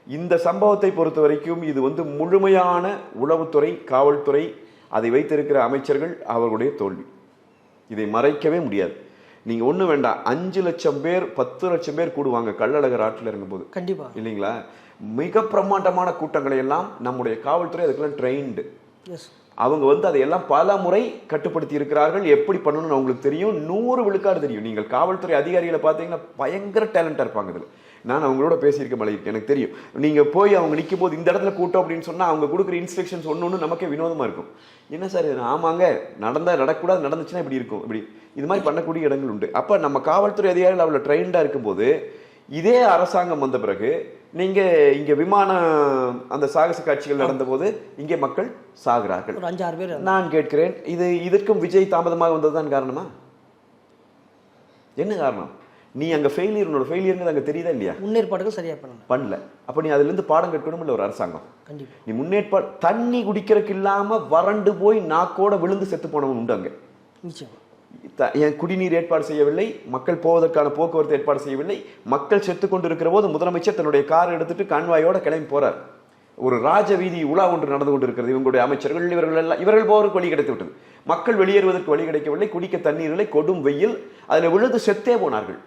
இந்த சம்பவத்தை பொறுத்த வரைக்கும் இது முழுமையான உளவுத்துறை, காவல்துறை, அதை வைத்திருக்கிற அமைச்சர்கள் அவர்களுடைய தோல்வி. இதை மறைக்கவே முடியாது. நீங்க ஒண்ணு வேண்டாம், 5 லட்சம் பேர் 10 லட்சம் பேர் கூடுவாங்க கள்ளழகர் ஆற்றில் இறங்கும் போது. கண்டிப்பா இல்லைங்களா? மிக பிரம்மாண்டமான கூட்டங்களை எல்லாம் நம்முடைய காவல்துறை அதுக்கெல்லாம் ட்ரெயின்டு. அவங்க அதையெல்லாம் பல முறை கட்டுப்படுத்தி இருக்கிறார்கள். எப்படி பண்ணணும்னு அவங்களுக்கு தெரியும். 100 விழுக்காடு தெரியும். நீங்கள் காவல்துறை அதிகாரிகளை பார்த்தீங்கன்னா பயங்கர டேலண்டா இருப்பாங்க. இதுல நான் அவங்களோட பேசியிருக்க மலைக்கு எனக்கு தெரியும். நீங்க போய் அவங்க நிற்கும் போது இந்த இடத்துல கூட்டம் அப்படின்னு சொன்னா அவங்க கொடுக்குற இன்ஸ்ட்ரக்ஷன்ஸ் ஒன்று நமக்கே வினோதமா இருக்கும். என்ன சார் ஆமாங்க, நடக்கக்கூடாது, நடந்துச்சுன்னா இப்படி இருக்கும், இப்படி இது மாதிரி பண்ணக்கூடிய இடங்கள் உண்டு. அப்ப நம்ம காவல்துறை அதிகாரிகள் அவ்வளவு ட்ரெயின்டா இருக்கும்போது, இதே அரசாங்கம் வந்த பிறகு நீங்க இங்க விமான அந்த சாகச காட்சிகள் நடந்த போது இங்கே மக்கள் சாகிறார்கள். 5-6 பேர். நான் கேட்கிறேன், இதற்கும் விஜய் தாமதமாக வந்ததுதான் காரணமா? என்ன காரணம்? நீ அங்க ஃபெயிலியர் அங்க தெரியுதா இல்லையா? முன்னேற்பாடுகள் சரியா பண்ணல. அப்ப நீ அதுல இருந்து பாடம் கற்கணும் இல்ல ஒரு அரசாங்கம்? கண்டிப்பா. நீ முன்னேற்பாடு தண்ணி குடிக்கிறதுக்கு இல்லாம வறண்டு போய் நாக்கோட விழுந்து செத்து போனவன் உண்டு அங்க. நிச்சயம். குடிநீர் ஏற்பாடு செய்யவில்லை, மக்கள் போவதற்கான போக்குவரத்து ஏற்பாடு செய்யவில்லை. மக்கள் செத்து கொண்டிருக்கிற போது முதலமைச்சர் தன்னுடைய கார் எடுத்துட்டு கான்வாயோட கிளம்பி போறார். ஒரு ராஜ வீதி உலா ஒன்று நடந்து கொண்டிருக்கிறது. இவங்களுடைய அமைச்சர்கள் இவர்கள் போவதற்கு வழி கிடைத்து விட்டது. மக்கள் வெளியேறுவதற்கு வழி கிடைக்கவில்லை. குடிக்க தண்ணீர் இல்லை, கொடும் வெயில், அதுல விழுந்து செத்தே போனார்கள்.